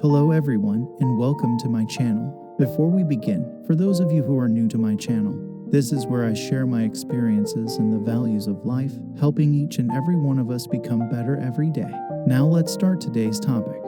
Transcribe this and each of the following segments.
Hello everyone, and welcome to my channel. Before we begin, for those of you who are new to my channel, this is where I share my experiences and the values of life, helping each and every one of us become better every day. Now let's start today's topic,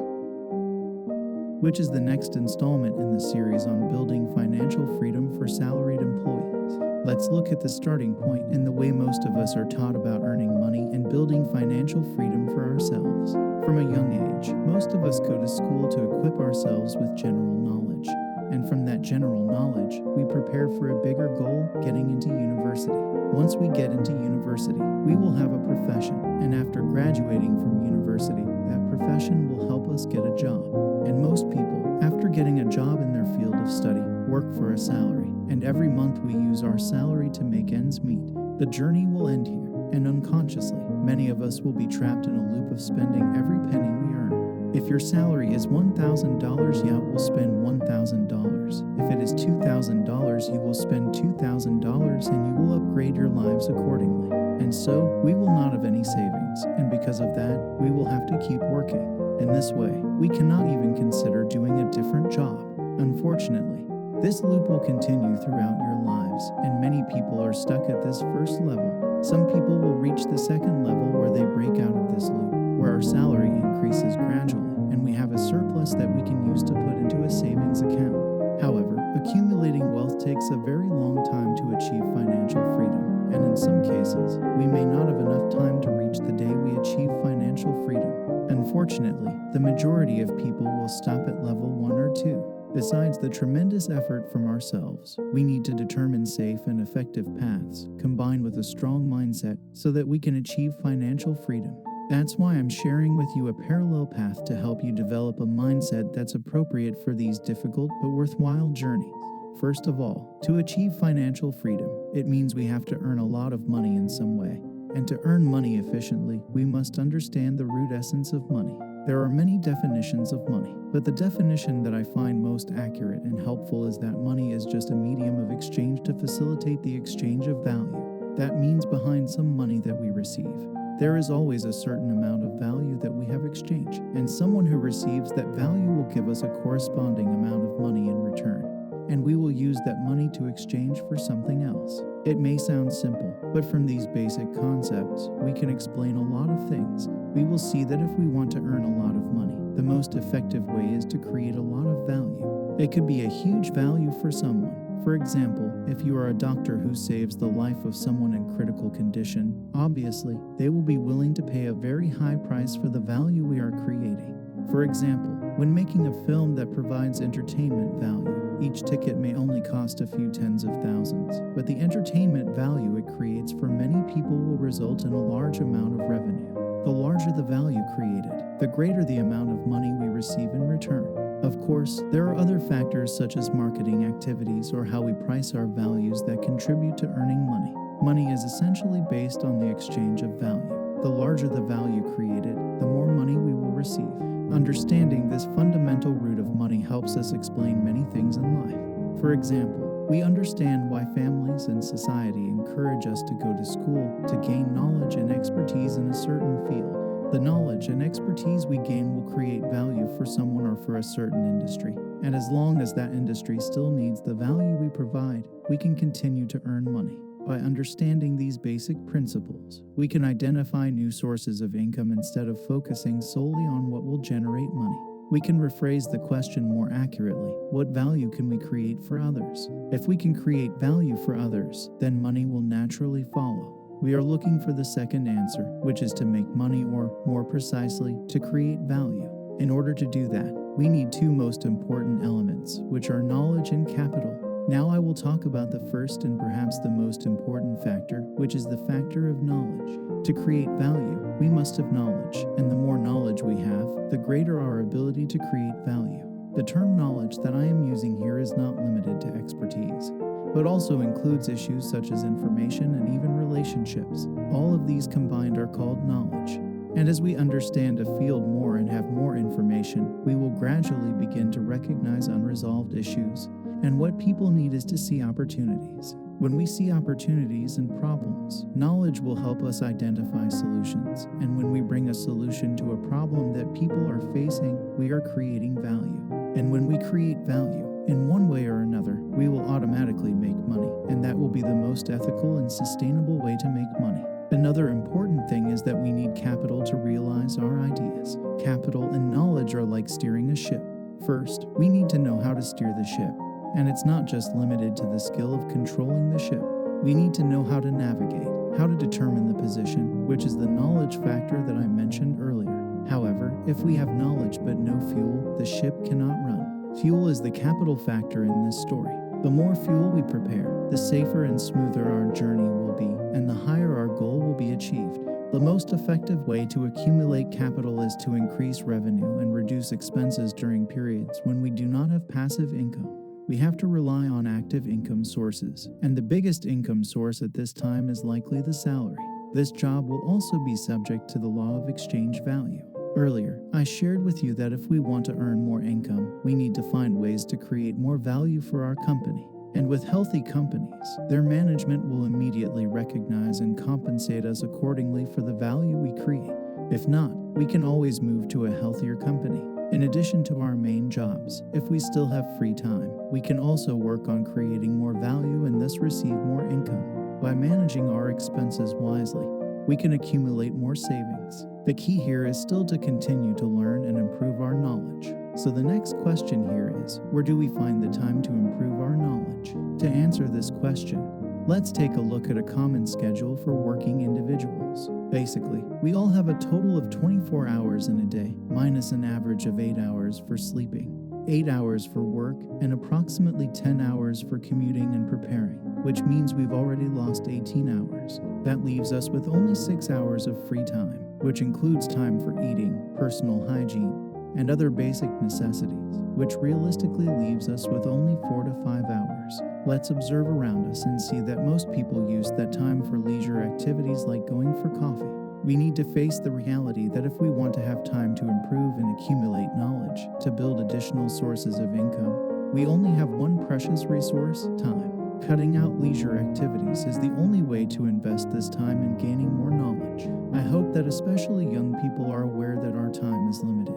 which is the next installment in the series on building financial freedom for salaried employees. Let's look at the starting point and the way most of us are taught about earning money and building financial freedom for ourselves. From a young age, most of us go to school to equip ourselves with general knowledge. And from that general knowledge, we prepare for a bigger goal, getting into university. Once we get into university, we will have a profession. And after graduating from university, that profession will help us get a job. And most people, after getting a job in their field of study, work for a salary. And every month we use our salary to make ends meet. The journey will end here. And unconsciously, many of us will be trapped in a loop of spending every penny we earn. If your salary is $1,000, you will spend $1,000. If it is $2,000, you will spend $2,000 and you will upgrade your lives accordingly. And so, we will not have any savings, and because of that, we will have to keep working. In this way, we cannot even consider doing a different job. Unfortunately, this loop will continue throughout your lives, and many people are stuck at this first level. Some people will reach the second level where they break out of this loop, where our salary increases gradually, and we have a surplus that we can use to put into a savings account. However, accumulating wealth takes a very long time to achieve financial freedom, and in some cases, we may not have enough time to reach the day we achieve financial freedom. Unfortunately, the majority of people will stop at level 1 or 2. Besides the tremendous effort from ourselves, we need to determine safe and effective paths, combined with a strong mindset, so that we can achieve financial freedom. That's why I'm sharing with you a parallel path to help you develop a mindset that's appropriate for these difficult but worthwhile journeys. First of all, to achieve financial freedom, it means we have to earn a lot of money in some way. And to earn money efficiently, we must understand the root essence of money. There are many definitions of money, but the definition that I find most accurate and helpful is that money is just a medium of exchange to facilitate the exchange of value. That means behind some money that we receive, there is always a certain amount of value that we have exchanged, and someone who receives that value will give us a corresponding amount of money in return, and we will use that money to exchange for something else. It may sound simple, but from these basic concepts, we can explain a lot of things. We will see that if we want to earn a lot of money, the most effective way is to create a lot of value. It could be a huge value for someone. For example, if you are a doctor who saves the life of someone in critical condition, obviously, they will be willing to pay a very high price for the value we are creating. For example, when making a film that provides entertainment value, each ticket may only cost a few tens of thousands, but the entertainment value it creates for many people will result in a large amount of revenue. The larger the value created, the greater the amount of money we receive in return. Of course, there are other factors such as marketing activities or how we price our values that contribute to earning money. Money is essentially based on the exchange of value. The larger the value created, the more money we will receive. Understanding this fundamental root of money helps us explain many things in life. For example, we understand why families and society encourage us to go to school to gain knowledge and expertise in a certain field. The knowledge and expertise we gain will create value for someone or for a certain industry. And as long as that industry still needs the value we provide, we can continue to earn money. By understanding these basic principles, we can identify new sources of income instead of focusing solely on what will generate money. We can rephrase the question more accurately: what value can we create for others? If we can create value for others, then money will naturally follow. We are looking for the second answer, which is to make money, or, more precisely, to create value. In order to do that, we need two most important elements, which are knowledge and capital. Now I will talk about the first and perhaps the most important factor, which is the factor of knowledge. To create value, we must have knowledge, and the more knowledge we have, the greater our ability to create value. The term knowledge that I am using here is not limited to expertise, but also includes issues such as information and even relationships. All of these combined are called knowledge. And as we understand a field more and have more information, we will gradually begin to recognize unresolved issues. And what people need is to see opportunities. When we see opportunities and problems, knowledge will help us identify solutions. And when we bring a solution to a problem that people are facing, we are creating value. And when we create value, in one way or another, we will automatically make money, and that will be the most ethical and sustainable way to make money. Another important thing is that we need capital to realize our ideas. Capital and knowledge are like steering a ship. First, we need to know how to steer the ship. And it's not just limited to the skill of controlling the ship. We need to know how to navigate, how to determine the position, which is the knowledge factor that I mentioned earlier. However, if we have knowledge but no fuel, the ship cannot run. Fuel is the capital factor in this story. The more fuel we prepare, the safer and smoother our journey will be, and the higher our goal will be achieved. The most effective way to accumulate capital is to increase revenue and reduce expenses during periods when we do not have passive income. We have to rely on active income sources, and the biggest income source at this time is likely the salary. This job will also be subject to the law of exchange value. Earlier, I shared with you that if we want to earn more income, we need to find ways to create more value for our company. And with healthy companies, their management will immediately recognize and compensate us accordingly for the value we create. If not, we can always move to a healthier company. In addition to our main jobs, if we still have free time, we can also work on creating more value and thus receive more income. By managing our expenses wisely, we can accumulate more savings. The key here is still to continue to learn and improve our knowledge. So the next question here is, where do we find the time to improve our knowledge? To answer this question, let's take a look at a common schedule for working individuals. Basically, we all have a total of 24 hours in a day, minus an average of 8 hours for sleeping, 8 hours for work, and approximately 10 hours for commuting and preparing, which means we've already lost 18 hours. That leaves us with only 6 hours of free time, which includes time for eating, personal hygiene, and other basic necessities, which realistically leaves us with only 4 to 5 hours. Let's observe around us and see that most people use that time for leisure activities like going for coffee. We need to face the reality that if we want to have time to improve and accumulate knowledge, to build additional sources of income, we only have one precious resource: time. Cutting out leisure activities is the only way to invest this time in gaining more knowledge. I hope that especially young people are aware that our time is limited.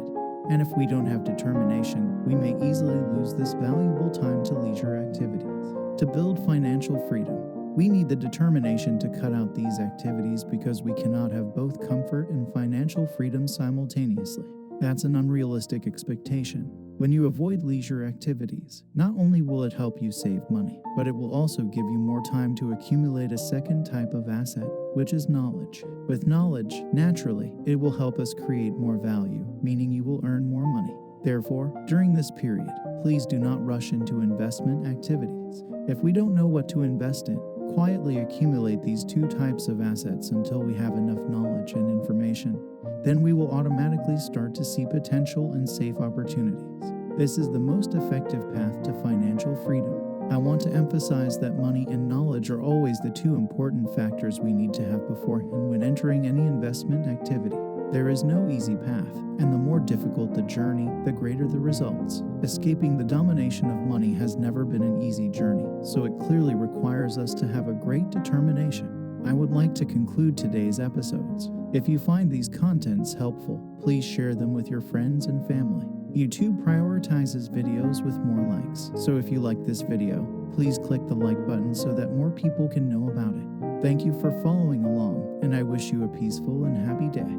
And if we don't have determination, we may easily lose this valuable time to leisure activities. To build financial freedom, we need the determination to cut out these activities because we cannot have both comfort and financial freedom simultaneously. That's an unrealistic expectation. When you avoid leisure activities, not only will it help you save money, but it will also give you more time to accumulate a second type of asset, which is knowledge. With knowledge, naturally, it will help us create more value, meaning you will earn more money. Therefore, during this period, please do not rush into investment activities. If we don't know what to invest in, quietly accumulate these two types of assets until we have enough knowledge and information. Then we will automatically start to see potential and safe opportunities. This is the most effective path to financial freedom. I want to emphasize that money and knowledge are always the two important factors we need to have beforehand when entering any investment activity. There is no easy path, and the more difficult the journey, the greater the results. Escaping the domination of money has never been an easy journey, so it clearly requires us to have a great determination. I would like to conclude today's episodes. If you find these contents helpful, please share them with your friends and family. YouTube prioritizes videos with more likes, so if you like this video, please click the like button so that more people can know about it. Thank you for following along, and I wish you a peaceful and happy day.